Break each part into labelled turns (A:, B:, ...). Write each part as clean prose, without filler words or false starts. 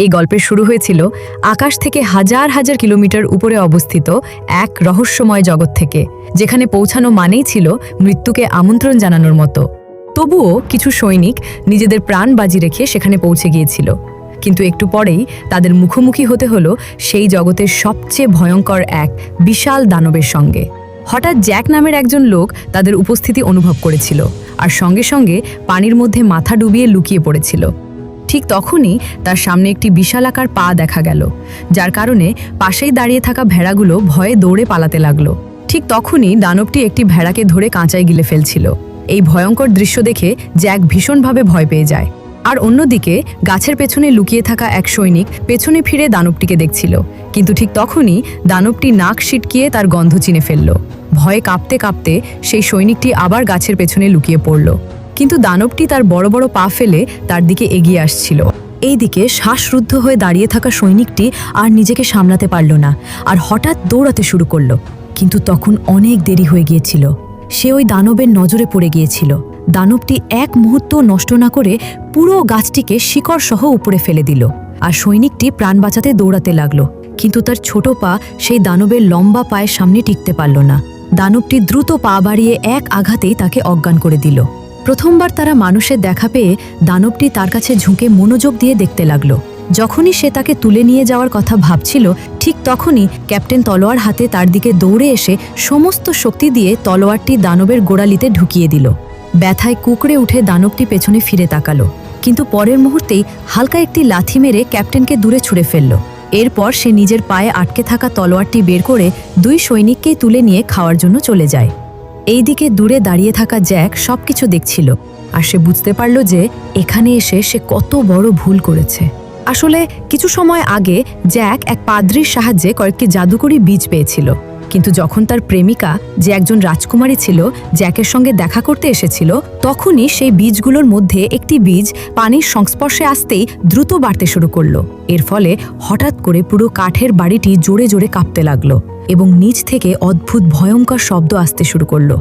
A: এই গল্পের শুরু হয়েছিল আকাশ থেকে হাজার হাজার কিলোমিটার উপরে অবস্থিত এক রহস্যময় জগৎ থেকে, যেখানে পৌঁছানো মানেই ছিল মৃত্যুকে আমন্ত্রণ জানানোর মতো। তবুও কিছু সৈনিক নিজেদের প্রাণ বাজি রেখে সেখানে পৌঁছে গিয়েছিল। কিন্তু একটু পরেই তাদের মুখোমুখি হতে হলো সেই জগতের সবচেয়ে ভয়ঙ্কর এক বিশাল দানবের সঙ্গে। হঠাৎ জ্যাক নামের একজন লোক তাদের উপস্থিতি অনুভব করেছিল, আর সঙ্গে সঙ্গে পানির মধ্যে মাথা ডুবিয়ে লুকিয়ে পড়েছিল। ঠিক তখনই তার সামনে একটি বিশালাকার পা দেখা গেল, যার কারণে পাশেই দাঁড়িয়ে থাকা ভেড়াগুলো ভয়ে দৌড়ে পালাতে লাগলো। ঠিক তখনই দানবটি একটি ভেড়াকে ধরে কাঁচায় গিলে ফেলছিল। এই ভয়ঙ্কর দৃশ্য দেখে জ্যাক ভীষণভাবে ভয় পেয়ে যায়। আর অন্যদিকে গাছের পেছনে লুকিয়ে থাকা এক সৈনিক পেছনে ফিরে দানবটিকে দেখছিল, কিন্তু ঠিক তখনই দানবটি নাক সিটকিয়ে তার গন্ধ চিনে ফেলল। ভয়ে কাঁপতে কাঁপতে সেই সৈনিকটি আবার গাছের পেছনে লুকিয়ে পড়ল, কিন্তু দানবটি তার বড় বড় পা ফেলে তার দিকে এগিয়ে আসছিল। এইদিকে শ্বাসরুদ্ধ হয়ে দাঁড়িয়ে থাকা সৈনিকটি আর নিজেকে সামলাতে পারল না, আর হঠাৎ দৌড়াতে শুরু করলো। কিন্তু তখন অনেক দেরি হয়ে গিয়েছিল। সে ওই দানবের নজরে পড়ে গিয়েছিল। দানবটি এক মুহূর্ত নষ্ট না করে পুরো গাছটিকে শিকড় সহ উপরে ফেলে দিল, আর সৈনিকটি প্রাণ বাঁচাতে দৌড়াতে লাগলো। কিন্তু তার ছোট পা সেই দানবের লম্বা পায়ের সামনে টিকতে পারল না। দানবটি দ্রুত পা বাড়িয়ে এক আঘাতেই তাকে অজ্ঞান করে দিল। প্রথমবার তারা মানুষের দেখা পেয়ে দানবটি তার কাছে ঝুঁকে মনোযোগ দিয়ে দেখতে লাগলো। যখনই সে তাকে তুলে নিয়ে যাওয়ার কথা ভাবছিল, ঠিক তখনই ক্যাপ্টেন তলোয়ার হাতে তার দিকে দৌড়ে এসে সমস্ত শক্তি দিয়ে তলোয়ারটি দানবের গোড়ালিতে ঢুকিয়ে দিল। ব্যথায় কুঁকড়ে উঠে দানবটি পেছনে ফিরে তাকালো, কিন্তু পরের মুহূর্তেই হালকা একটি লাথি মেরে ক্যাপ্টেনকে দূরে ছুঁড়ে ফেলল। এরপর সে নিজের পায়ে আটকে থাকা তলোয়ারটি বের করে দুই সৈনিককেই তুলে নিয়ে খাওয়ার জন্য চলে যায়। এইদিকে দূরে দাঁড়িয়ে থাকা জ্যাক সবকিছু দেখছিল, আর সে বুঝতে পারল যে এখানে এসে সে কত বড় ভুল করেছে। আসলে কিছু সময় আগে জ্যাক এক পাদ্রীর সাহায্যে কয়েকটি জাদুকরি বীজ পেয়েছিল, কিন্তু যখন তার প্রেমিকা, যে একজন রাজকুমারী ছিল, জ্যাকের সঙ্গে দেখা করতে এসেছিল, তখনই সেই বীজগুলোর মধ্যে একটি বীজ পানির সংস্পর্শে আসতেই দ্রুত বাড়তে শুরু করলো। এর ফলে হঠাৎ করে পুরো কাঠের বাড়িটি জোরে জোরে কাঁপতে লাগলো এবং নিচ থেকে অদ্ভুত ভয়ঙ্কর শব্দ আসতে শুরু করলো।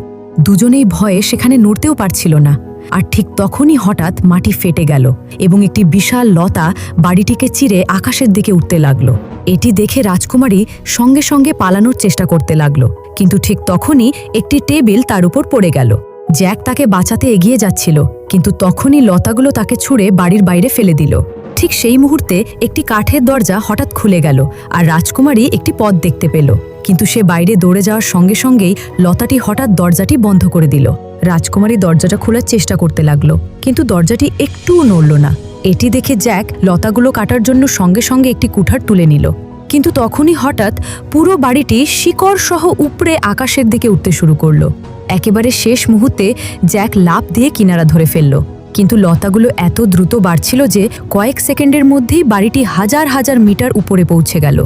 A: দুজনেই ভয়ে সেখানে নড়তেও পারছিল না। আর ঠিক তখনই হঠাৎ মাটি ফেটে গেল এবং একটি বিশাল লতা বাড়িটিকে চিরে আকাশের দিকে উঠতে লাগলো। এটি দেখে রাজকুমারী সঙ্গে সঙ্গে পালানোর চেষ্টা করতে লাগলো, কিন্তু ঠিক তখনই একটি টেবিল তার উপর পড়ে গেল। জ্যাক তাকে বাঁচাতে এগিয়ে যাচ্ছিল, কিন্তু তখনই লতাগুলো তাকে ছুঁড়ে বাড়ির বাইরে ফেলে দিল। ঠিক সেই মুহূর্তে একটি কাঠের দরজা হঠাৎ খুলে গেল, আর রাজকুমারী একটি পথ দেখতে পেল। কিন্তু সে বাইরে দৌড়ে যাওয়ার সঙ্গে সঙ্গেই লতাটি হঠাৎ দরজাটি বন্ধ করে দিল। রাজকুমারী দরজাটা খোলার চেষ্টা করতে লাগলো, কিন্তু দরজাটি একটুও নড়ল না। এটি দেখে জ্যাক লতাগুলো কাটার জন্য সঙ্গে সঙ্গে একটি কুঠার তুলে নিল, কিন্তু তখনই হঠাৎ পুরো বাড়িটি শিকড় সহ উপরে আকাশের দিকে উঠতে শুরু করলো। একেবারে শেষ মুহূর্তে জ্যাক লাফ দিয়ে কিনারা ধরে ফেলল, কিন্তু লতাগুলো এত দ্রুত বাড়ছিল যে কয়েক সেকেন্ডের মধ্যেই বাড়িটি হাজার হাজার মিটার উপরে পৌঁছে গেল।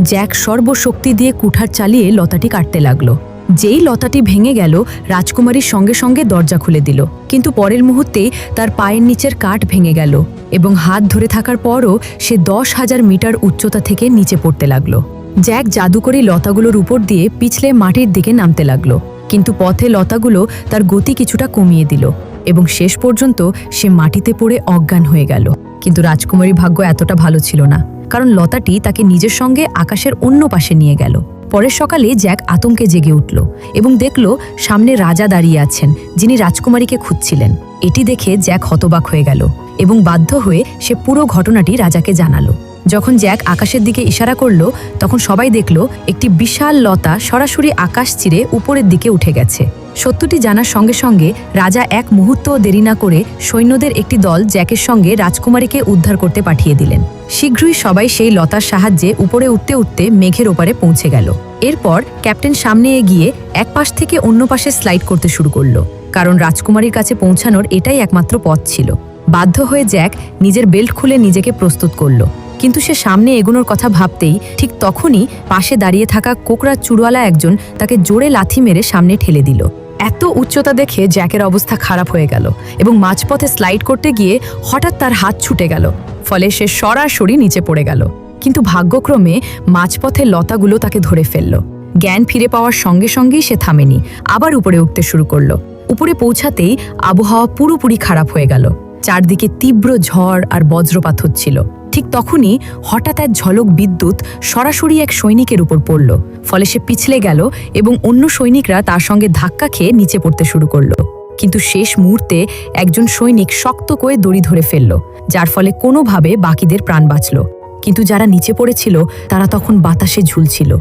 A: জ্যাক সর্বশক্তি দিয়ে কুঠার চালিয়ে লতাটি কাটতে লাগলো। যেই লতাটি ভেঙে গেল, রাজকুমারীর সঙ্গে সঙ্গে দরজা খুলে দিল, কিন্তু পরের মুহূর্তেই তার পায়ের নিচের কাঠ ভেঙে গেল এবং হাত ধরে থাকার পরও সে 10,000 মিটার উচ্চতা থেকে নিচে পড়তে লাগলো। জ্যাক জাদুকরি লতাগুলোর উপর দিয়ে পিছলে মাটির দিকে নামতে লাগলো, কিন্তু পথে লতাগুলো তার গতি কিছুটা কমিয়ে দিল এবং শেষ পর্যন্ত সে মাটিতে পড়ে অজ্ঞান হয়ে গেল। কিন্তু রাজকুমারীর ভাগ্য এতটা ভালো ছিল না, কারণ লতাটি তাকে নিজের সঙ্গে আকাশের অন্য পাশে নিয়ে গেল। পরের সকালে জ্যাক আতঙ্কে জেগে উঠল এবং দেখল সামনে রাজা দাঁড়িয়ে আছেন, যিনি রাজকুমারীকে খুঁজছিলেন। এটি দেখে জ্যাক হতবাক হয়ে গেল এবং বাধ্য হয়ে সে পুরো ঘটনাটি রাজাকে জানালো। যখন জ্যাক আকাশের দিকে ইশারা করল, তখন সবাই দেখল একটি বিশাল লতা সরাসরি আকাশ চিরে উপরের দিকে উঠে গেছে। সত্যটি জানার সঙ্গে সঙ্গে রাজা এক মুহূর্তও দেরি না করে সৈন্যদের একটি দল জ্যাকের সঙ্গে রাজকুমারীকে উদ্ধার করতে পাঠিয়ে দিলেন। শীঘ্রই সবাই সেই লতার সাহায্যে উপরে উঠতে উঠতে মেঘের ওপারে পৌঁছে গেল। এরপর ক্যাপ্টেন সামনে এগিয়ে এক পাশ থেকে অন্য পাশে স্লাইড করতে শুরু করলো, কারণ রাজকুমারীর কাছে পৌঁছানোর এটাই একমাত্র পথ ছিল। বাধ্য হয়ে জ্যাক নিজের বেল্ট খুলে নিজেকে প্রস্তুত করল, কিন্তু সে সামনে এগোনোর কথা ভাবতেই ঠিক তখনই পাশে দাঁড়িয়ে থাকা কোকড়া চুড়ওয়ালা একজন তাকে জোরে লাথি মেরে সামনে ঠেলে দিল। এত উচ্চতা দেখে জ্যাকের অবস্থা খারাপ হয়ে গেল এবং মাঝপথে স্লাইড করতে গিয়ে হঠাৎ তার হাত ছুটে গেল, ফলে সে সরাসরি নিচে পড়ে গেল। কিন্তু ভাগ্যক্রমে মাঝপথে লতাগুলো তাকে ধরে ফেলল। জ্ঞান ফিরে পাওয়ার সঙ্গে সঙ্গেই সে থামেনি, আবার উপরে উঠতে শুরু করলো। উপরে পৌঁছাতেই আবহাওয়া পুরোপুরি খারাপ হয়ে গেল। চারদিকে তীব্র ঝড় আর বজ্রপাত হচ্ছিল। ঠিক তখনই হঠাৎ এক ঝলক বিদ্যুৎ সরাসরি এক সৈনিকের উপর পড়ল। ফলে সে পিছলে গেল এবং অন্য সৈনিকরা তার সঙ্গে ধাক্কা খেয়ে নিচে পড়তে শুরু করলো। কিন্তু শেষ মুহূর্তে একজন সৈনিক শক্ত করে দড়ি ধরে ফেলল, যার ফলে কোনোভাবে বাকিদের প্রাণ বাঁচল। কিন্তু যারা নিচে পড়েছিল তারা তখন বাতাসে ঝুলছিল।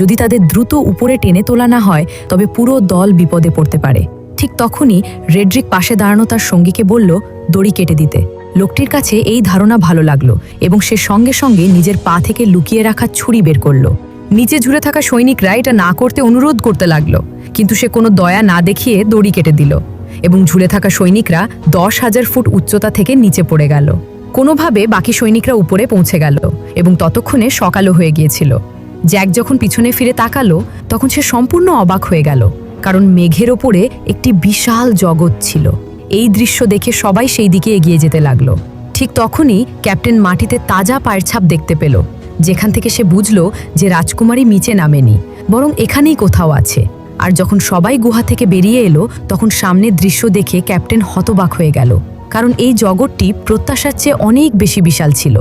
A: যদি তাদের দ্রুত উপরে টেনে তোলা না হয় তবে পুরো দল বিপদে পড়তে পারে। ঠিক তখনই রেড্রিক পাশে দাঁড়ানো তার সঙ্গীকে বলল দড়ি কেটে দিতে। লোকটির কাছে এই ধারণা ভালো লাগলো এবং সে সঙ্গে সঙ্গে নিজের পা থেকে লুকিয়ে রাখা ছুরি বের করলো। নিচে ঝুলে থাকা সৈনিকরা এটা না করতে অনুরোধ করতে লাগলো, কিন্তু সে কোনো দয়া না দেখিয়ে দড়ি কেটে দিল এবং ঝুলে থাকা সৈনিকরা 10,000 ফুট উচ্চতা থেকে নিচে পড়ে গেল। কোনোভাবে বাকি সৈনিকরা উপরে পৌঁছে গেল এবং ততক্ষণে সকালও হয়ে গিয়েছিল। জ্যাক যখন পিছনে ফিরে তাকালো তখন সে সম্পূর্ণ অবাক হয়ে গেল, কারণ মেঘের ওপরে একটি বিশাল জগৎ ছিল। এই দৃশ্য দেখে সবাই সেই দিকে এগিয়ে যেতে লাগলো। ঠিক তখনই ক্যাপ্টেন মাটিতে তাজা পায়ের ছাপ দেখতে পেল, যেখান থেকে সে বুঝল যে রাজকুমারী নিচে নামেনি, বরং এখানেই কোথাও আছে। আর যখন সবাই গুহা থেকে বেরিয়ে এলো তখন সামনের দৃশ্য দেখে ক্যাপ্টেন হতবাক হয়ে গেল, কারণ এই জগৎটি প্রত্যাশার চেয়ে অনেক বেশি বিশাল ছিল।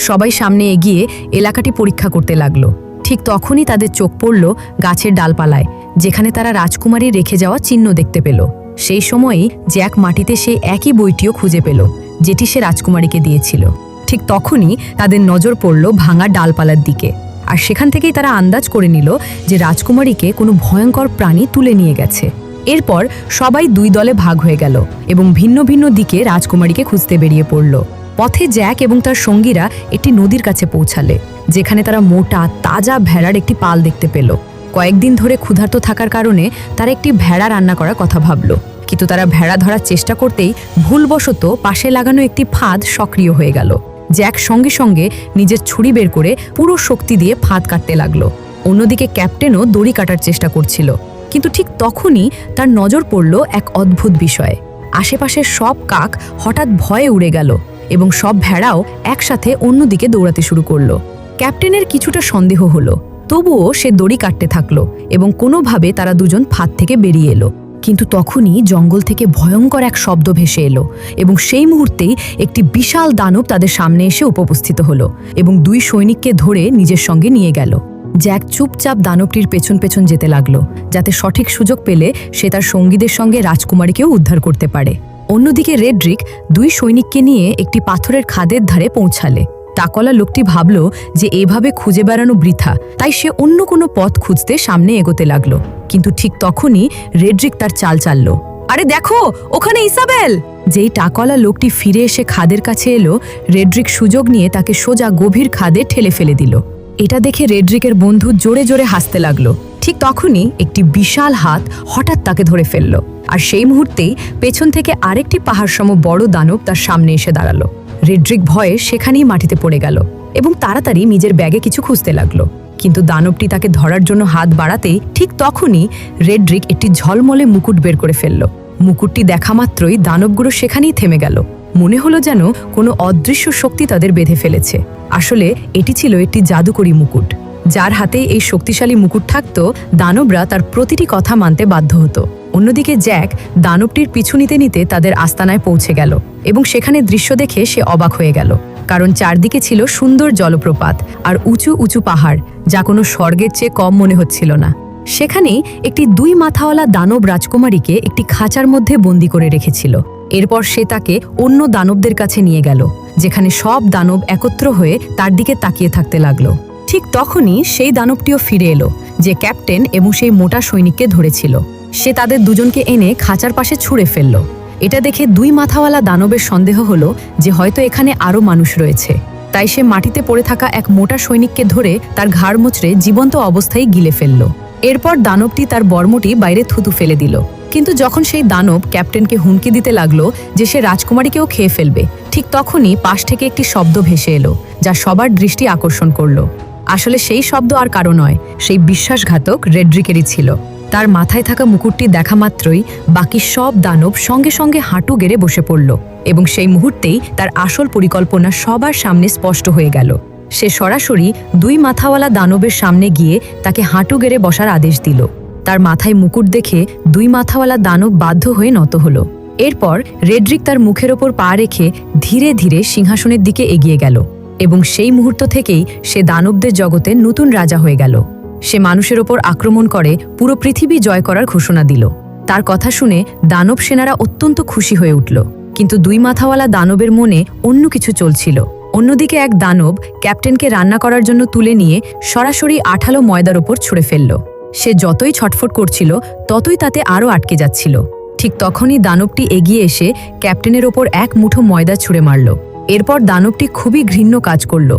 A: সবাই সামনে এগিয়ে এলাকাটি পরীক্ষা করতে লাগলো। ঠিক তখনই তাদের চোখ পড়ল গাছের ডালপালায়, যেখানে তারা রাজকুমারীর রেখে যাওয়া চিহ্ন দেখতে পেল। সেই সময়েই জ্যাক মাটিতে সেই একই বইটিও খুঁজে পেল, যেটি সে রাজকুমারীকে দিয়েছিল। ঠিক তখনই তাদের নজর পড়ল ভাঙা ডালপালার দিকে, আর সেখান থেকেই তারা আন্দাজ করে নিল যে রাজকুমারীকে কোনো ভয়ঙ্কর প্রাণী তুলে নিয়ে গেছে। এরপর সবাই দুই দলে ভাগ হয়ে গেল এবং ভিন্ন ভিন্ন দিকে রাজকুমারীকে খুঁজতে বেরিয়ে পড়ল। পথে জ্যাক এবং তার সঙ্গীরা একটি নদীর কাছে পৌঁছালে, যেখানে তারা মোটা তাজা ভেড়ার একটি পাল দেখতে পেল। কয়েকদিন ধরে ক্ষুধার্ত থাকার কারণে তারা একটি ভেড়া রান্না করার কথা ভাবল, কিন্তু তারা ভেড়া ধরার চেষ্টা করতেই ভুলবশত পাশে লাগানো একটি ফাঁদ সক্রিয় হয়ে গেল। জ্যাক সঙ্গে সঙ্গে নিজের ছুরি বের করে পুরো শক্তি দিয়ে ফাঁদ কাটতে লাগলো। অন্যদিকে ক্যাপ্টেনও দড়ি কাটার চেষ্টা করছিল, কিন্তু ঠিক তখনই তার নজর পড়ল এক অদ্ভুত বিষয়ে। আশেপাশের সব কাক হঠাৎ ভয়ে উড়ে গেল এবং সব ভেড়াও একসাথে অন্যদিকে দৌড়াতে শুরু করলো। ক্যাপ্টেনের কিছুটা সন্দেহ হলো, তবুও সে দড়ি কাটতে থাকলো এবং কোনোভাবে তারা দুজন ফাঁদ থেকে বেরিয়ে এলো। কিন্তু তখনই জঙ্গল থেকে ভয়ঙ্কর এক শব্দ ভেসে এলো এবং সেই মুহূর্তেই একটি বিশাল দানব তাদের সামনে এসে উপস্থিত হলো এবং দুই সৈনিককে ধরে নিজের সঙ্গে নিয়ে গেল। জ্যাক চুপচাপ দানবটির পেছন পেছন যেতে লাগলো, যাতে সঠিক সুযোগ পেলে সে তার সঙ্গীদের সঙ্গে রাজকুমারীকেও উদ্ধার করতে পারে। অন্যদিকে রেড্রিক দুই সৈনিককে নিয়ে একটি পাথরের খাদের ধারে পৌঁছালে। টাকলা লোকটি ভাবল যে এভাবে খুঁজে বেড়ানো বৃথা, তাই সে অন্য কোনো পথ খুঁজতে সামনে এগোতে লাগলো। কিন্তু ঠিক তখনই রেড্রিক তার চাল চালল। আরে দেখো, ওখানে ইসাবেল! যেই টাকলা লোকটি ফিরে এসে খাদের কাছে এলো, রেড্রিক সুযোগ নিয়ে তাকে সোজা গভীর খাদে ঠেলে ফেলে দিল। এটা দেখে রেড্রিকের বন্ধু জোরে জোরে হাসতে লাগলো। ঠিক তখনই একটি বিশাল হাত হঠাৎ তাকে ধরে ফেলল, আর সেই মুহূর্তেই পেছন থেকে আরেকটি পাহাড়সম বড় দানব তার সামনে এসে দাঁড়ালো। রেড্রিক ভয়ে সেখানেই মাটিতে পড়ে গেল এবং তাড়াতাড়ি নিজের ব্যাগে কিছু খুঁজতে লাগলো। কিন্তু দানবটি তাকে ধরার জন্য হাত বাড়াতেই ঠিক তখনই রেড্রিক একটি ঝলমলে মুকুট বের করে ফেলল। মুকুটটি দেখা মাত্রই দানবগুলো সেখানেই থেমে গেল। মনে হলো যেন কোনো অদৃশ্য শক্তি তাদের বেঁধে ফেলেছে। আসলে এটি ছিল একটি জাদুকরী মুকুট। যার হাতে এই শক্তিশালী মুকুট থাকত, দানবরা তার প্রতিটি কথা মানতে বাধ্য হতো। অন্যদিকে জ্যাক দানবটির পিছু নিতে নিতে তাদের আস্তানায় পৌঁছে গেল এবং সেখানে দৃশ্য দেখে সে অবাক হয়ে গেল, কারণ চারদিকে ছিল সুন্দর জলপ্রপাত আর উঁচু উঁচু পাহাড়, যা কোনো স্বর্গের চেয়ে কম মনে হচ্ছিল না। সেখানেই একটি 2 মাথাওয়ালা দানব রাজকুমারীকে একটি খাঁচার মধ্যে বন্দি করে রেখেছিল। এরপর সে তাকে অন্য দানবদের কাছে নিয়ে গেল, যেখানে সব দানব একত্র হয়ে তার দিকে তাকিয়ে থাকতে লাগলো। ঠিক তখনই সেই দানবটিও ফিরে এলো, যে ক্যাপ্টেন এবং সেই মোটা সৈনিককে ধরেছিল। সে তাদের দুজনকে এনে খাঁচার পাশে ছুঁড়ে ফেলল। এটা দেখে 2 মাথাওয়ালা দানবের সন্দেহ হলো যে হয়তো এখানে আরও মানুষ রয়েছে। তাই সে মাটিতে পড়ে থাকা এক মোটা সৈনিককে ধরে তার ঘাড় মুচড়ে জীবন্ত অবস্থায় গিলে ফেলল। এরপর দানবটি তার বর্মটি বাইরে থুতু ফেলে দিল। কিন্তু যখন সেই দানব ক্যাপ্টেনকে হুমকি দিতে লাগলো যে সে রাজকুমারীকেও খেয়ে ফেলবে, ঠিক তখনই পাশ থেকে একটি শব্দ ভেসে এলো, যা সবার দৃষ্টি আকর্ষণ করলো। আসলে সেই শব্দ আর কারো নয়, সেই বিশ্বাসঘাতক রেড্রিকেরই ছিল। তার মাথায় থাকা মুকুটটি দেখা মাত্রই বাকি সব দানব সঙ্গে সঙ্গে হাঁটু গেড়ে বসে পড়ল এবং সেই মুহূর্তেই তার আসল পরিকল্পনা সবার সামনে স্পষ্ট হয়ে গেল। সে সরাসরি 2 মাথাওয়ালা দানবের সামনে গিয়ে তাকে হাঁটু গেড়ে বসার আদেশ দিল। তার মাথায় মুকুট দেখে 2 মাথাওয়ালা দানব বাধ্য হয়ে নত হলো। এরপর রেড্রিক তার মুখের ওপর পা রেখে ধীরে ধীরে সিংহাসনের দিকে এগিয়ে গেল। এবং সেই মুহূর্ত থেকেই সে দানবদের জগতে নতুন রাজা হয়ে গেল। সে মানুষের ওপর আক্রমণ করে পুরো পৃথিবী জয় করার ঘোষণা দিল। তার কথা শুনে দানব সেনারা অত্যন্ত খুশি হয়ে উঠল, কিন্তু দুই মাথাওয়ালা দানবের মনে অন্য কিছু চলছিল। অন্যদিকে এক দানব ক্যাপ্টেনকে রান্না করার জন্য তুলে নিয়ে সরাসরি আঠালো ময়দার ওপর ছুঁড়ে ফেলল। সে যতই ছটফট করছিল ততই তাতে আরও আটকে যাচ্ছিল। ঠিক তখনই দানবটি এগিয়ে এসে ক্যাপ্টেনের ওপর এক মুঠো ময়দা ছুঁড়ে মারল। এরপর দানবটি খুবই ঘৃণ্য কাজ করল।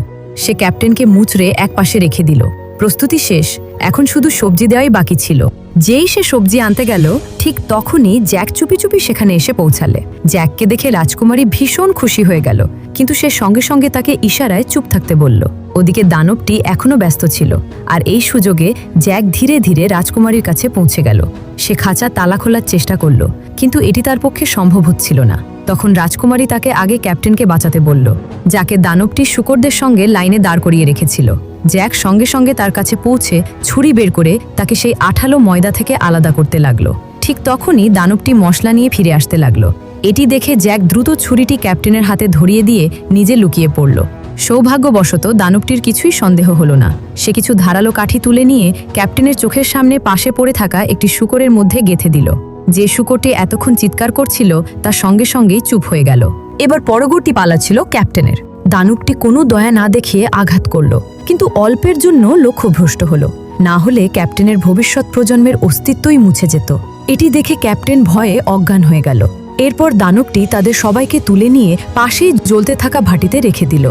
A: সে ক্যাপ্টেনকে মুচড়ে এক পাশে রেখে দিল। প্রস্তুতি শেষ, এখন শুধু সবজি দেওয়াই বাকি ছিল। যেই সে সবজি আনতে গেল, ঠিক তখনই জ্যাক চুপি চুপি সেখানে এসে পৌঁছালে। জ্যাককে দেখে রাজকুমারী ভীষণ খুশি হয়ে গেল, কিন্তু সে সঙ্গে সঙ্গে তাকে ইশারায় চুপ থাকতে বলল। ওদিকে দানবটি এখনও ব্যস্ত ছিল, আর এই সুযোগে জ্যাক ধীরে ধীরে রাজকুমারীর কাছে পৌঁছে গেল। সে খাঁচা তালা খোলার চেষ্টা করল, কিন্তু এটি তার পক্ষে সম্ভব হচ্ছিল না। তখন রাজকুমারী তাকে আগে ক্যাপ্টেনকে বাঁচাতে বলল, যাকে দানবটি শূকরদের সঙ্গে লাইনে দাঁড় করিয়ে রেখেছিল। জ্যাক সঙ্গে সঙ্গে তার কাছে পৌঁছে ছুরি বের করে তাকে সেই আঠালো ময়দা থেকে আলাদা করতে লাগলো। ঠিক তখনই দানবটি মশলা নিয়ে ফিরে আসতে লাগলো। এটি দেখে জ্যাক দ্রুত ছুরিটি ক্যাপ্টেনের হাতে ধরিয়ে দিয়ে নিজে লুকিয়ে পড়ল। সৌভাগ্যবশত দানবটির কিছুই সন্দেহ হলো না। সে কিছু ধারালো কাঠি তুলে নিয়ে ক্যাপ্টেনের চোখের সামনে পাশে পড়ে থাকা একটি শূকরের মধ্যে গেঁথে দিল। যে শূকরটি এতক্ষণ চিৎকার করছিল তার সঙ্গে সঙ্গেই চুপ হয়ে গেল। এবার পরবর্তী পালা ছিল ক্যাপ্টেনের। দানবটি কোনো দয়া না দেখিয়ে আঘাত করল, কিন্তু অল্পের জন্য লক্ষ্যভ্রষ্ট হলো। না হলে ক্যাপ্টেনের ভবিষ্যৎ প্রজন্মের অস্তিত্বই মুছে যেত। এটি দেখে ক্যাপ্টেন ভয়ে অজ্ঞান হয়ে গেল। এরপর দানবটি তাদের সবাইকে তুলে নিয়ে পাশেই জ্বলতে থাকা ভাটিতে রেখে দিল।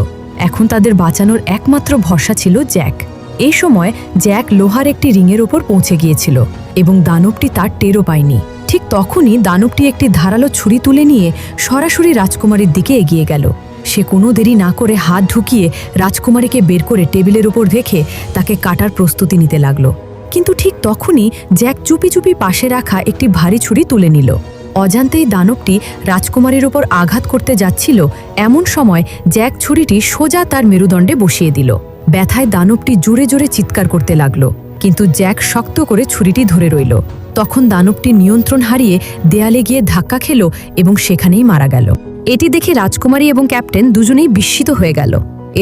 A: এখন তাদের বাঁচানোর একমাত্র ভরসা ছিল জ্যাক। এই সময় জ্যাক লোহার একটি রিংয়ের ওপর পৌঁছে গিয়েছিল এবং দানবটি তার টেরও পায়নি। ঠিক তখনই দানবটি একটি ধারালো ছুরি তুলে নিয়ে সরাসরি রাজকুমারীর দিকে এগিয়ে গেল। সে কোনো দেরি না করে হাত ঢুকিয়ে রাজকুমারীকে বের করে টেবিলের ওপর রেখে তাকে কাটার প্রস্তুতি নিতে লাগলো। কিন্তু ঠিক তখনই জ্যাক চুপি চুপি পাশে রাখা একটি ভারী ছুরি তুলে নিল। অজান্তেই দানবটি রাজকুমারীর ওপর আঘাত করতে যাচ্ছিল, এমন সময় জ্যাক ছুরিটি সোজা তার মেরুদণ্ডে বসিয়ে দিল। ব্যথায় দানবটি জোরে জোরে চিৎকার করতে লাগলো, কিন্তু জ্যাক শক্ত করে ছুরিটি ধরে রইল। তখন দানবটি নিয়ন্ত্রণ হারিয়ে দেয়ালে গিয়ে ধাক্কা খেল এবং সেখানেই মারা গেল। এটি দেখে রাজকুমারী এবং ক্যাপ্টেন দুজনেই বিস্মিত হয়ে গেল।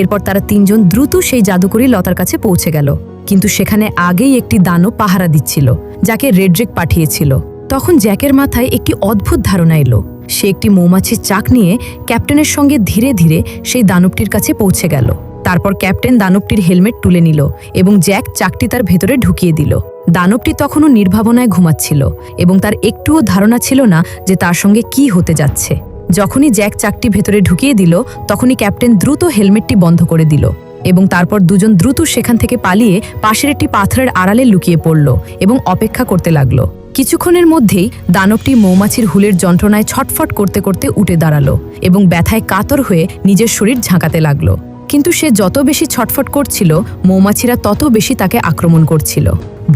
A: এরপর তারা তিনজন দ্রুত সেই জাদুকরী লতার কাছে পৌঁছে গেল, কিন্তু সেখানে আগেই একটি দানব পাহারা দিচ্ছিল, যাকে রেড্রেক পাঠিয়েছিল। তখন জ্যাকের মাথায় একটি অদ্ভুত ধারণা এলো। সে একটি মৌমাছির চাক নিয়ে ক্যাপ্টেনের সঙ্গে ধীরে ধীরে সেই দানবটির কাছে পৌঁছে গেল। তারপর ক্যাপ্টেন দানবটির হেলমেট তুলে নিল এবং জ্যাক চাকটি তার ভেতরে ঢুকিয়ে দিল। দানবটি তখনও নির্ভাবনায় ঘুমাচ্ছিল এবং তার একটুও ধারণা ছিল না যে তার সঙ্গে কি হতে যাচ্ছে। যখনই জ্যাক চাকটি ভেতরে ঢুকিয়ে দিল, তখনই ক্যাপ্টেন দ্রুত হেলমেটটি বন্ধ করে দিল এবং তারপর দুজন দ্রুত সেখান থেকে পালিয়ে পাশের একটি পাথরের আড়ালে লুকিয়ে পড়ল এবং অপেক্ষা করতে লাগলো। কিছুক্ষণের মধ্যেই দানবটি মৌমাছির হুলের যন্ত্রণায় ছটফট করতে করতে উঠে দাঁড়ালো এবং ব্যথায় কাতর হয়ে নিজের শরীর ঝাঁকাতে লাগলো। কিন্তু সে যত বেশি ছটফট করছিল, মৌমাছিরা তত বেশি তাকে আক্রমণ করছিল।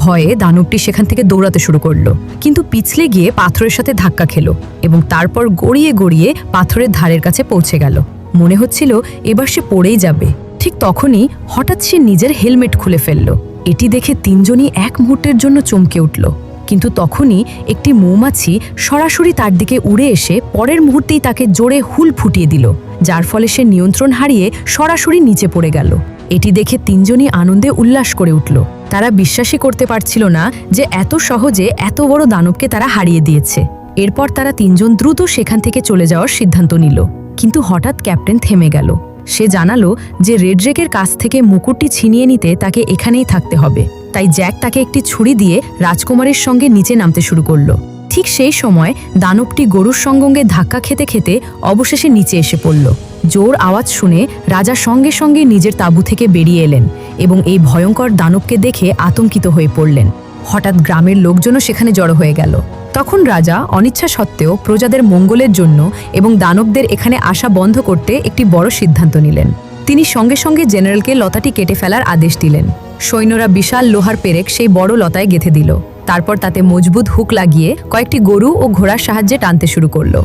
A: ভয়ে দানবটি সেখান থেকে দৌড়াতে শুরু করলো, কিন্তু পিছলে গিয়ে পাথরের সাথে ধাক্কা খেল এবং তারপর গড়িয়ে গড়িয়ে পাথরের ধারের কাছে পৌঁছে গেল। মনে হচ্ছিল এবার সে পড়েই যাবে। ঠিক তখনই হঠাৎ সে নিজের হেলমেট খুলে ফেলল। এটি দেখে তিনজনই এক মুহূর্তের জন্য চমকে উঠল, কিন্তু তখনই একটি মৌমাছি সরাসরি তার দিকে উড়ে এসে পরের মুহূর্তেই তাকে জোরে হুল ফুটিয়ে দিল, যার ফলে সে নিয়ন্ত্রণ হারিয়ে সরাসরি নিচে পড়ে গেল। এটি দেখে তিনজনই আনন্দে উল্লাস করে উঠল। তারা বিশ্বাসই করতে পারছিল না যে এত সহজে এত বড় দানবকে তারা হারিয়ে দিয়েছে। এরপর তারা তিনজন দ্রুত সেখান থেকে চলে যাওয়ার সিদ্ধান্ত নিল, কিন্তু হঠাৎ ক্যাপ্টেন থেমে গেল। সে জানালো যে রেড্রেকের কাছ থেকে মুকুটটি ছিনিয়ে নিতে তাকে এখানেই থাকতে হবে। তাই জ্যাক তাকে একটি ছুরি দিয়ে রাজকুমারীর সঙ্গে নিচে নামতে শুরু করলো। ঠিক সেই সময় দানবটি গরুর সঙ্গে ধাক্কা খেতে খেতে অবশেষে নিচে এসে পড়ল। জোর আওয়াজ শুনে রাজা সঙ্গে সঙ্গে নিজের তাঁবু থেকে বেরিয়ে এলেন এবং এই ভয়ঙ্কর দানবকে দেখে আতঙ্কিত হয়ে পড়লেন। হঠাৎ গ্রামের লোকজনও সেখানে জড়ো হয়ে গেল। তখন রাজা অনিচ্ছা সত্ত্বেও প্রজাদের মঙ্গলের জন্য এবং দানবদের এখানে আসা বন্ধ করতে একটি বড় সিদ্ধান্ত নিলেন। তিনি সঙ্গে সঙ্গে জেনারেলকে লতাটি কেটে ফেলার আদেশ দিলেন। সৈন্যরা বিশাল লোহার পেরেক সেই বড় লতায় গেঁথে দিল। তারপর তাতে মজবুত হুক লাগিয়ে কয়েকটি গরু ও ঘোড়ার সাহায্যে টানতে শুরু করলো।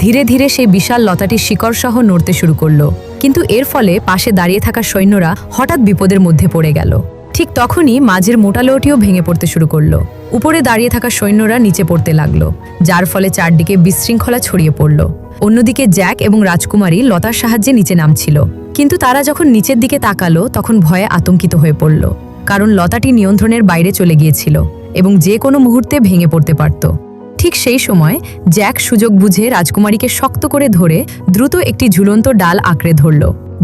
A: ধীরে ধীরে সেই বিশাল লতাটি শিকড় সহ নড়তে শুরু করলো, কিন্তু এর ফলে পাশে দাঁড়িয়ে থাকা সৈন্যরা হঠাৎ বিপদের মধ্যে পড়ে গেল। ঠিক তখনই মাঝের মোটা লৌটিও ভেঙে পড়তে শুরু করলো। উপরে দাঁড়িয়ে থাকা সৈন্যরা নিচে পড়তে লাগলো, যার ফলে চারদিকে বিশৃঙ্খলা ছড়িয়ে পড়ল। অন্যদিকে জ্যাক এবং রাজকুমারী লতার সাহায্যে নিচে নামছিল, কিন্তু তারা যখন নিচের দিকে তাকালো তখন ভয়ে আতঙ্কিত হয়ে পড়ল, কারণ লতাটি নিয়ন্ত্রণের বাইরে চলে গিয়েছিল এবং যে কোনো মুহূর্তে ভেঙে পড়তে পারত। ঠিক সেই সময় জ্যাক সুযোগ বুঝে রাজকুমারীকে শক্ত করে ধরে দ্রুত একটি ঝুলন্ত ডাল আঁকড়ে ধরল।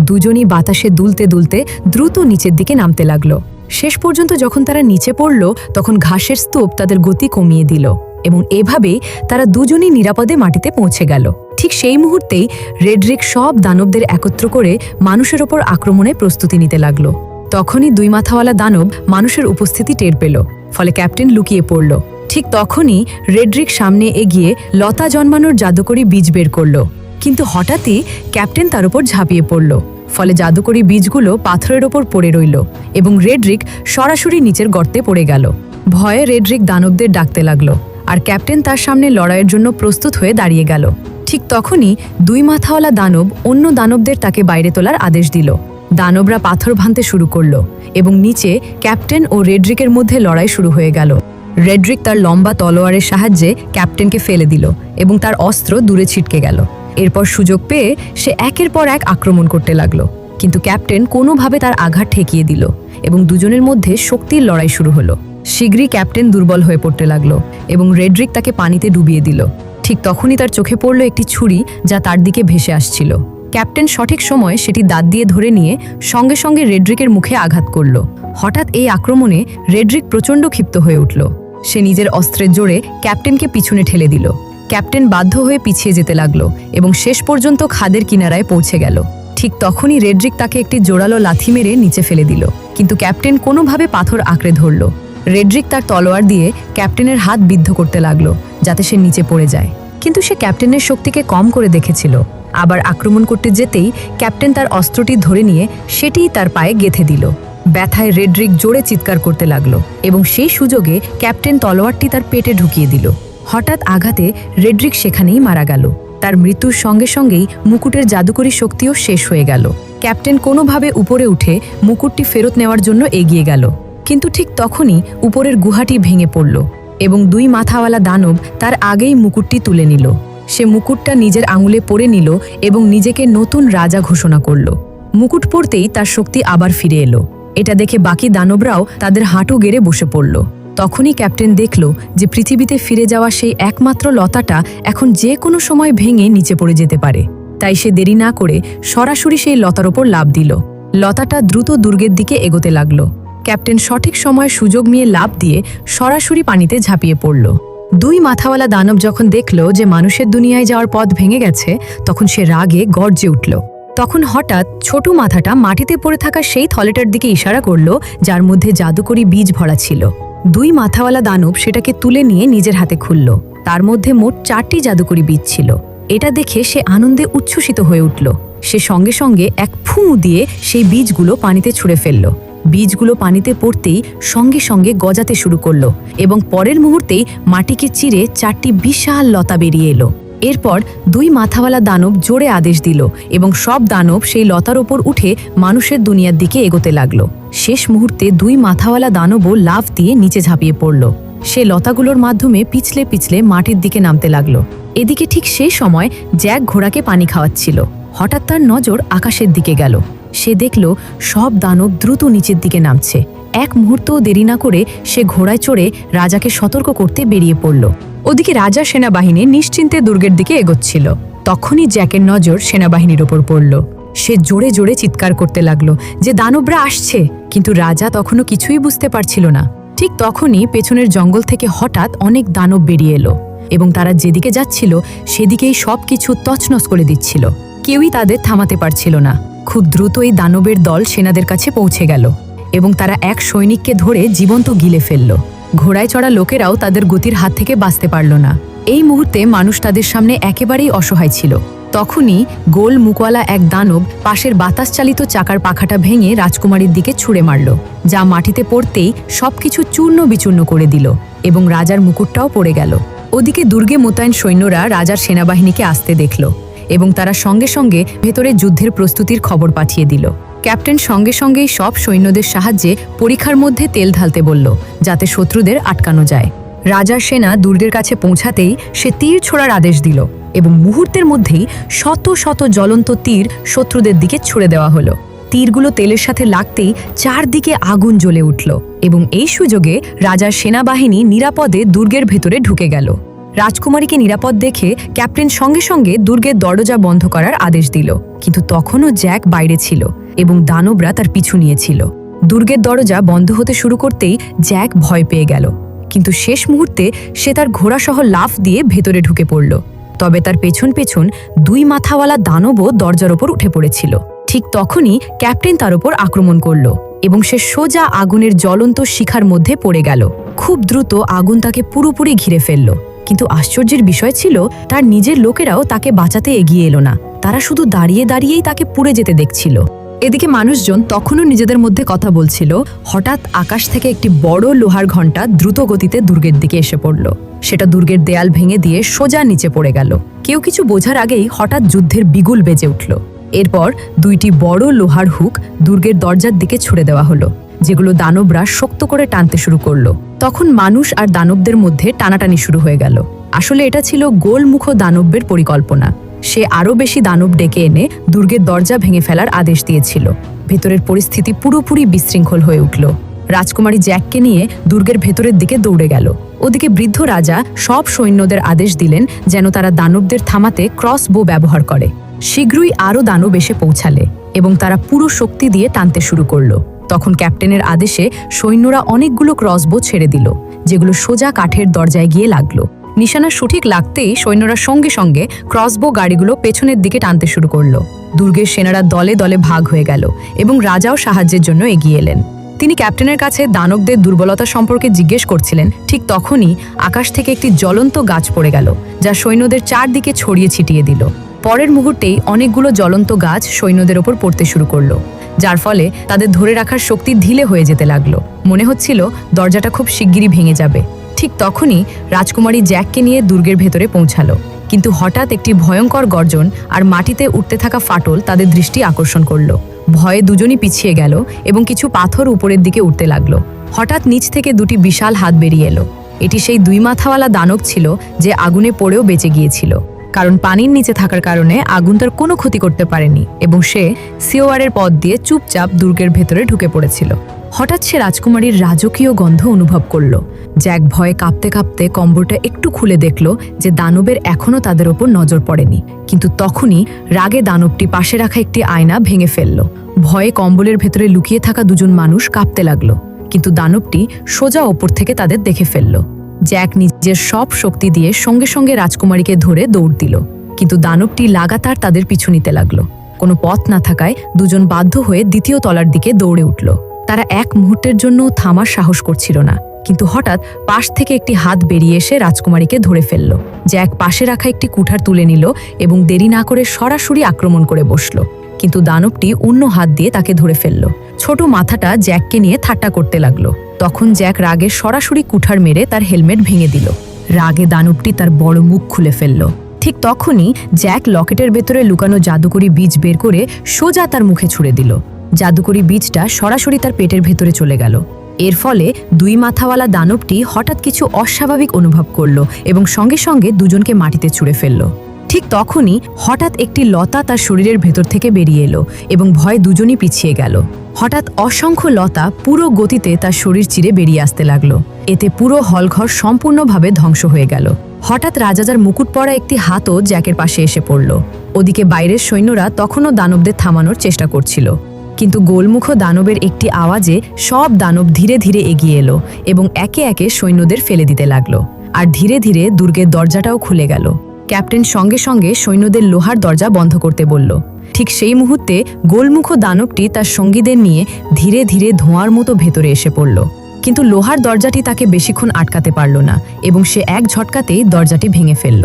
A: দুজনই বাতাসে দুলতে দুলতে দ্রুত নিচের দিকে নামতে লাগলো। শেষ পর্যন্ত যখন তারা নিচে পড়ল তখন ঘাসের স্তূপ তাদের গতি কমিয়ে দিল এবং এভাবেই তারা দুজনই নিরাপদে মাটিতে পৌঁছে গেল। ঠিক সেই মুহূর্তেই রেড্রিক সব দানবদের একত্র করে মানুষের ওপর আক্রমণের প্রস্তুতি নিতে লাগলো। তখনই দুই মাথাওয়ালা দানব মানুষের উপস্থিতি টের পেল, ফলে ক্যাপ্টেন লুকিয়ে পড়ল। ঠিক তখনই রেড্রিক সামনে এগিয়ে লতা জন্মানোর জাদুকরী বীজ বের করল, কিন্তু হঠাৎই ক্যাপ্টেন তার উপর ঝাঁপিয়ে পড়ল, ফলে জাদুকরী বীজগুলো পাথরের ওপর পড়ে রইল এবং রেড্রিক সরাসরি নিচের গর্তে পড়ে গেল। ভয়ে রেড্রিক দানবদের ডাকতে লাগলো, আর ক্যাপ্টেন তার সামনে লড়াইয়ের জন্য প্রস্তুত হয়ে দাঁড়িয়ে গেল। ঠিক তখনই দুই মাথাওয়ালা দানব অন্য দানবদের তাকে বাইরে তোলার আদেশ দিল। দানবরা পাথর ভাঙতে শুরু করলো এবং নিচে ক্যাপ্টেন ও রেড্রিকের মধ্যে লড়াই শুরু হয়ে গেল। রেড্রিক তার লম্বা তলোয়ারের সাহায্যে ক্যাপ্টেনকে ফেলে দিল এবং তার অস্ত্র দূরে ছিটকে গেল। এরপর সুযোগ পেয়ে সে একের পর এক আক্রমণ করতে লাগলো, কিন্তু ক্যাপ্টেন কোনোভাবে তার আঘাত ঠেকিয়ে দিল এবং দুজনের মধ্যে শক্তির লড়াই শুরু হলো। শীঘ্রই ক্যাপ্টেন দুর্বল হয়ে পড়তে লাগলো এবং রেড্রিক তাকে পানিতে ডুবিয়ে দিল। ঠিক তখনই তার চোখে পড়ল একটি ছুরি যা তার দিকে ভেসে আসছিল। ক্যাপ্টেন সঠিক সময় সেটি দাঁত দিয়ে ধরে নিয়ে সঙ্গে সঙ্গে রেড্রিকের মুখে আঘাত করল। হঠাৎ এই আক্রমণে রেড্রিক প্রচণ্ড ক্ষিপ্ত হয়ে উঠল। সে নিজের অস্ত্রের জোরে ক্যাপ্টেনকে পিছনে ঠেলে দিল। ক্যাপ্টেন বাধ্য হয়ে পিছিয়ে যেতে লাগলো এবং শেষ পর্যন্ত খাদের কিনারায় পৌঁছে গেল। ঠিক তখনই রেড্রিক তাকে একটি জোরালো লাথি মেরে নিচে ফেলে দিল, কিন্তু ক্যাপ্টেন কোনোভাবে পাথর আঁকড়ে ধরল। রেড্রিক তার তলোয়ার দিয়ে ক্যাপ্টেনের হাত বিদ্ধ করতে লাগলো যাতে সে নিচে পড়ে যায়, কিন্তু সে ক্যাপ্টেনের শক্তিকে কম করে দেখেছিল। আবার আক্রমণ করতে যেতেই ক্যাপ্টেন তার অস্ত্রটি ধরে নিয়ে সেটিই তার পায়ে গেঁথে দিল। ব্যথায় রেড্রিক জোরে চিৎকার করতে লাগলো এবং সেই সুযোগে ক্যাপ্টেন তলোয়ারটি তার পেটে ঢুকিয়ে দিল। হঠাৎ আঘাতে রেড্রিক সেখানেই মারা গেল। তার মৃত্যুর সঙ্গে সঙ্গেই মুকুটের জাদুকরী শক্তিও শেষ হয়ে গেল। ক্যাপ্টেন কোনোভাবে উপরে উঠে মুকুটটি ফেরত নেওয়ার জন্য এগিয়ে গেল, কিন্তু ঠিক তখনই উপরের গুহাটি ভেঙে পড়ল এবং দুই মাথাওয়ালা দানব তার আগেই মুকুটটি তুলে নিল। সে মুকুটটা নিজের আঙুলে পরে নিল এবং নিজেকে নতুন রাজা ঘোষণা করল। মুকুট পরতেই তার শক্তি আবার ফিরে এলো। এটা দেখে বাকি দানবরাও তাদের হাঁটু গেড়ে বসে পড়ল। তখনই ক্যাপ্টেন দেখল যে পৃথিবীতে ফিরে যাওয়া সেই একমাত্র লতাটা এখন যে কোনো সময় ভেঙে নিচে পড়ে যেতে পারে। তাই সে দেরি না করে সরাসরি সেই লতার ওপর লাফ দিল। লতাটা দ্রুত দুর্গের দিকে এগোতে লাগল। ক্যাপ্টেন সঠিক সময় সুযোগ নিয়ে লাফ দিয়ে সরাসরি পানিতে ঝাঁপিয়ে পড়ল। দুই মাথাওয়ালা দানব যখন দেখল যে মানুষের দুনিয়ায় যাওয়ার পথ ভেঙে গেছে, তখন সে রাগে গর্জে উঠল। তখন হঠাৎ ছোট মাথাটা মাটিতে পড়ে থাকা সেই থলেটার দিকে ইশারা করল যার মধ্যে জাদুকরী বীজ ভরা ছিল। দুই মাথাওয়ালা দানব সেটাকে তুলে নিয়ে নিজের হাতে খুলল। তার মধ্যে মোট 4টি জাদুকরী বীজ ছিল। এটা দেখে সে আনন্দে উচ্ছ্বসিত হয়ে উঠল। সে সঙ্গে সঙ্গে এক ফুঁ দিয়ে সেই বীজগুলো পানিতে ছুঁড়ে ফেলল। বীজগুলো পানিতে পড়তেই সঙ্গে সঙ্গে গজাতে শুরু করলো এবং পরের মুহূর্তেই মাটিকে চিরে 4টি বিশাল লতা বেরিয়ে এলো। এরপর দুই মাথাওয়ালা দানব জোরে আদেশ দিল এবং সব দানব সেই লতার ওপর উঠে মানুষের দুনিয়ার দিকে এগোতে লাগলো। শেষ মুহূর্তে দুই মাথাওয়ালা দানবও লাফ দিয়ে নিচে ঝাঁপিয়ে পড়ল। সে লতাগুলোর মাধ্যমে পিছলে পিছলে মাটির দিকে নামতে লাগলো। এদিকে ঠিক সেই সময় জ্যাক ঘোড়াকে পানি খাওয়াচ্ছিল। হঠাৎ তার নজর আকাশের দিকে গেল। সে দেখল সব দানব দ্রুত নিচের দিকে নামছে। এক মুহূর্তও দেরি না করে সে ঘোড়ায় চড়ে রাজাকে সতর্ক করতে বেরিয়ে পড়ল। ওদিকে রাজা সেনাবাহিনী নিশ্চিন্তে দুর্গের দিকে এগোচ্ছিল। তখনই জ্যাকের নজর সেনাবাহিনীর ওপর পড়ল। সে জোরে জোরে চিৎকার করতে লাগলো যে দানবরা আসছে, কিন্তু রাজা তখনও কিছুই বুঝতে পারছিল না। ঠিক তখনই পেছনের জঙ্গল থেকে হঠাৎ অনেক দানব বেরিয়ে এলো এবং তারা যেদিকে যাচ্ছিল সেদিকেই সবকিছু তছনছ করে দিচ্ছিল। কেউই তাদের থামাতে পারছিল না। খুব দ্রুত এই দানবের দল সেনাদের কাছে পৌঁছে গেল এবং তারা এক সৈনিককে ধরে জীবন্ত গিলে ফেলল। ঘোড়ায় চড়া লোকেরাও তাদের গতির হাত থেকে বাঁচতে পারল না। এই মুহূর্তে মানুষ তাদের সামনে একেবারেই অসহায় ছিল। তখনই গোল মুখওয়ালা এক দানব পাশের বাতাস চালিত চাকার পাখাটা ভেঙে রাজকুমারীর দিকে ছুঁড়ে মারল, যা মাটিতে পড়তেই সবকিছু চূর্ণ বিচূর্ণ করে দিল এবং রাজার মুকুটটাও পড়ে গেল। ওদিকে দুর্গে মোতায়েন সৈন্যরা রাজার সেনাবাহিনীকে আসতে দেখল এবং তারা সঙ্গে সঙ্গে ভেতরে যুদ্ধের প্রস্তুতির খবর পাঠিয়ে দিল। ক্যাপ্টেন সঙ্গে সঙ্গেই সব সৈন্যদের সাহায্যে পরীক্ষার মধ্যে তেল ঢালতে বলল, যাতে শত্রুদের আটকানো যায়। রাজার সেনা দুর্গের কাছে পৌঁছাতেই সে তীর ছোড়ার আদেশ দিল এবং মুহূর্তের মধ্যেই শত শত জ্বলন্ত তীর শত্রুদের দিকে ছুড়ে দেওয়া হলো। তীরগুলো তেলের সাথে লাগতেই চারদিকে আগুন জ্বলে উঠল এবং এই সুযোগে রাজার সেনাবাহিনী নিরাপদে দুর্গের ভেতরে ঢুকে গেল। রাজকুমারীকে নিরাপদ দেখে ক্যাপ্টেন সঙ্গে সঙ্গে দুর্গের দরজা বন্ধ করার আদেশ দিল, কিন্তু তখনও জ্যাক বাইরে ছিল এবং দানবরা তার পিছু নিয়েছিল। দুর্গের দরজা বন্ধ হতে শুরু করতেই জ্যাক ভয় পেয়ে গেল, কিন্তু শেষ মুহূর্তে সে তার ঘোড়াসহ লাফ দিয়ে ভেতরে ঢুকে পড়ল। তবে তার পেছন পেছন দুই মাথাওয়ালা দানবও দরজার ওপর উঠে পড়েছিল। ঠিক তখনই ক্যাপ্টেন তার ওপর আক্রমণ করল এবং সে সোজা আগুনের জ্বলন্ত শিখার মধ্যে পড়ে গেল। খুব দ্রুত আগুন তাকে পুরোপুরি ঘিরে ফেলল, কিন্তু আশ্চর্যের বিষয় ছিল তার নিজের লোকেরাও তাকে বাঁচাতে এগিয়ে এলো না। তারা শুধু দাঁড়িয়ে দাঁড়িয়েই তাকে পুড়ে যেতে দেখছিল। এদিকে মানুষজন তখনও নিজেদের মধ্যে কথা বলছিল। হঠাৎ আকাশ থেকে একটি বড় লোহার ঘণ্টা দ্রুত গতিতে দুর্গের দিকে এসে পড়ল। সেটা দুর্গের দেয়াল ভেঙে দিয়ে সোজা নিচে পড়ে গেল। কেউ কিছু বোঝার আগেই হঠাৎ যুদ্ধের বিগুল বেজে উঠল। এরপর দুইটি বড় লোহার হুক দুর্গের দরজার দিকে ছুড়ে দেওয়া হলো, যেগুলো দানবরা শক্ত করে টানতে শুরু করলো। তখন মানুষ আর দানবদের মধ্যে টানাটানি শুরু হয়ে গেল। আসলে এটা ছিল গোলমুখ দানবের পরিকল্পনা। সে আরও বেশি দানব ডেকে এনে দুর্গের দরজা ভেঙে ফেলার আদেশ দিয়েছিল। ভেতরের পরিস্থিতি পুরোপুরি বিশৃঙ্খল হয়ে উঠল। রাজকুমারী জ্যাককে নিয়ে দুর্গের ভেতরের দিকে দৌড়ে গেল। ওদিকে বৃদ্ধ রাজা সব সৈন্যদের আদেশ দিলেন যেন তারা দানবদের থামাতে ক্রসবো ব্যবহার করে। শীঘ্রই আরও দানব এসে পৌঁছালে এবং তারা পুরো শক্তি দিয়ে টানতে শুরু করলো। তখন ক্যাপ্টেনের আদেশে সৈন্যরা অনেকগুলো ক্রসবো ছেড়ে দিল, যেগুলো সোজা কাঠের দরজায় গিয়ে লাগলো। নিশানা সঠিক লাগতেই সৈন্যরা সঙ্গে সঙ্গে ক্রসবো গাড়িগুলো পেছনের দিকে টানতে শুরু করলো। দুর্গের সেনারা দলে দলে ভাগ হয়ে গেল এবং রাজাও সাহায্যের জন্য এগিয়ে এলেন। তিনি ক্যাপ্টেনের কাছে দানবদের দুর্বলতা সম্পর্কে জিজ্ঞেস করছিলেন। ঠিক তখনই আকাশ থেকে একটি জ্বলন্ত গাছ পড়ে গেল, যা সৈন্যদের চারদিকে ছড়িয়ে ছিটিয়ে দিল। পরের মুহূর্তেই অনেকগুলো জ্বলন্ত গাছ সৈন্যদের ওপর পড়তে শুরু করলো, যার ফলে তাদের ধরে রাখার শক্তি ঢিলে হয়ে যেতে লাগলো। মনে হচ্ছিল দরজাটা খুব শিগগিরই ভেঙে যাবে। ঠিক তখনই রাজকুমারী জ্যাককে নিয়ে দুর্গের ভেতরে পৌঁছালো, কিন্তু হঠাৎ একটি ভয়ঙ্কর গর্জন আর মাটিতে উঠতে থাকা ফাটল তাদের দৃষ্টি আকর্ষণ করলো। ভয়ে দুজনই পিছিয়ে গেল এবং কিছু পাথর উপরের দিকে উঠতে লাগলো। হঠাৎ নিচ থেকে দুটি বিশাল হাত বেরিয়ে এলো। এটি সেই দুই মাথাওয়ালা দানব ছিল যে আগুনে পড়েও বেঁচে গিয়েছিল, কারণ পানির নিচে থাকার কারণে আগুন তার কোনো ক্ষতি করতে পারেনি এবং সে সিওয়ারের পথ দিয়ে চুপচাপ দুর্গের ভেতরে ঢুকে পড়েছিল। হঠাৎ সে রাজকুমারীর রাজকীয় গন্ধ অনুভব করল। জ্যাক ভয়ে কাঁপতে কাঁপতে কম্বলটা একটু খুলে দেখল যে দানবের এখনও তাদের ওপর নজর পড়েনি। কিন্তু তখনই রাগে দানবটি পাশে রাখা একটি আয়না ভেঙে ফেলল। ভয়ে কম্বলের ভেতরে লুকিয়ে থাকা দুজন মানুষ কাঁপতে লাগলো, কিন্তু দানবটি সোজা ওপর থেকে তাদের দেখে ফেলল। জ্যাক নিজের সব শক্তি দিয়ে সঙ্গে সঙ্গে রাজকুমারীকে ধরে দৌড় দিল, কিন্তু দানবটি লাগাতার তাদের পিছু নিতে লাগলো। কোনো পথ না থাকায় দুজন বাধ্য হয়ে দ্বিতীয় তলার দিকে দৌড়ে উঠল। তারা এক মুহূর্তের জন্য থামার সাহস করছিল না, কিন্তু হঠাৎ পাশ থেকে একটি হাত বেরিয়ে এসে রাজকুমারীকে ধরে ফেলল। জ্যাক পাশে রাখা একটি কুঠার তুলে নিল এবং দেরি না করে সরাসরি আক্রমণ করে বসল, কিন্তু দানবটি অন্য হাত দিয়ে তাকে ধরে ফেলল। ছোট মাথাটা জ্যাককে নিয়ে ঠাট্টা করতে লাগলো। তখন জ্যাক রাগে সরাসরি কুঠার মেরে তার হেলমেট ভেঙে দিল। রাগে দানবটি তার বড় মুখ খুলে ফেলল। ঠিক তখনই জ্যাক লকেটের ভেতরে লুকানো জাদুকরি বীজ বের করে সোজা তার মুখে ছুঁড়ে দিল। জাদুকরি বীজটা সরাসরি তার পেটের ভেতরে চলে গেল। এর ফলে দুই মাথাওয়ালা দানবটি হঠাৎ কিছু অস্বাভাবিক অনুভব করল এবং সঙ্গে সঙ্গে দুজনকে মাটিতে ছুঁড়ে ফেলল। ঠিক তখনই হঠাৎ একটি লতা তার শরীরের ভেতর থেকে বেরিয়ে এলো এবং ভয়ে দুজনই পিছিয়ে গেল। হঠাৎ অসংখ্য লতা পুরো গতিতে তার শরীর চিরে বেরিয়ে আসতে লাগলো। এতে পুরো হলঘর সম্পূর্ণভাবে ধ্বংস হয়ে গেল। হঠাৎ রাজার মুকুট পরা একটি হাতও জ্যাকের পাশে এসে পড়ল। ওদিকে বাইরের সৈন্যরা তখনও দানবদের থামানোর চেষ্টা করছিল, কিন্তু গোলমুখ দানবের একটি আওয়াজে সব দানব ধীরে ধীরে এগিয়ে এলো এবং একে একে সৈন্যদের ফেলে দিতে লাগলো। আর ধীরে ধীরে দুর্গের দরজাটাও খুলে গেল। ক্যাপ্টেন সঙ্গে সঙ্গে সৈন্যদের লোহার দরজা বন্ধ করতে বলল। ঠিক সেই মুহূর্তে গোলমুখ দানবটি তার সঙ্গীদের নিয়ে ধীরে ধীরে ধোঁয়ার মতো ভেতরে এসে পড়ল, কিন্তু লোহার দরজাটি তাকে বেশিক্ষণ আটকাতে পারল না এবং সে এক ঝটকাতেই দরজাটি ভেঙে ফেলল।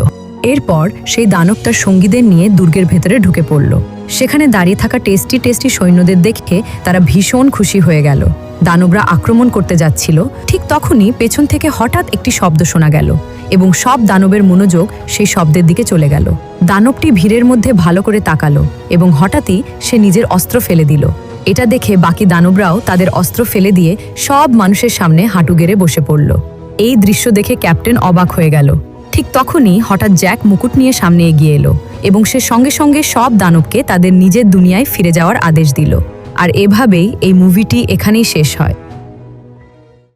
A: এরপর সেই দানব তার সঙ্গীদের নিয়ে দুর্গের ভেতরে ঢুকে পড়ল। সেখানে দাঁড়িয়ে থাকা টেস্টি টেস্টি সৈন্যদের দেখে তারা ভীষণ খুশি হয়ে গেল। দানবরা আক্রমণ করতে যাচ্ছিল। ঠিক তখনই পেছন থেকে হঠাৎ একটি শব্দ শোনা গেল এবং সব দানবের মনোযোগ সেই শব্দের দিকে চলে গেল। দানবটি ভিড়ের মধ্যে ভালো করে তাকালো এবং হঠাৎই সে নিজের অস্ত্র ফেলে দিল। এটা দেখে বাকি দানবরাও তাদের অস্ত্র ফেলে দিয়ে সব মানুষের সামনে হাঁটু গেড়ে বসে পড়ল। এই দৃশ্য দেখে ক্যাপ্টেন অবাক হয়ে গেল। ঠিক তখনই হঠাৎ জ্যাক মুকুট নিয়ে সামনে এগিয়ে এলো এবং সে সঙ্গে সঙ্গে সব দানবকে তাদের নিজের দুনিয়ায় ফিরে যাওয়ার আদেশ দিল। আর এভাবেই এই মুভিটি এখানেই শেষ হয়।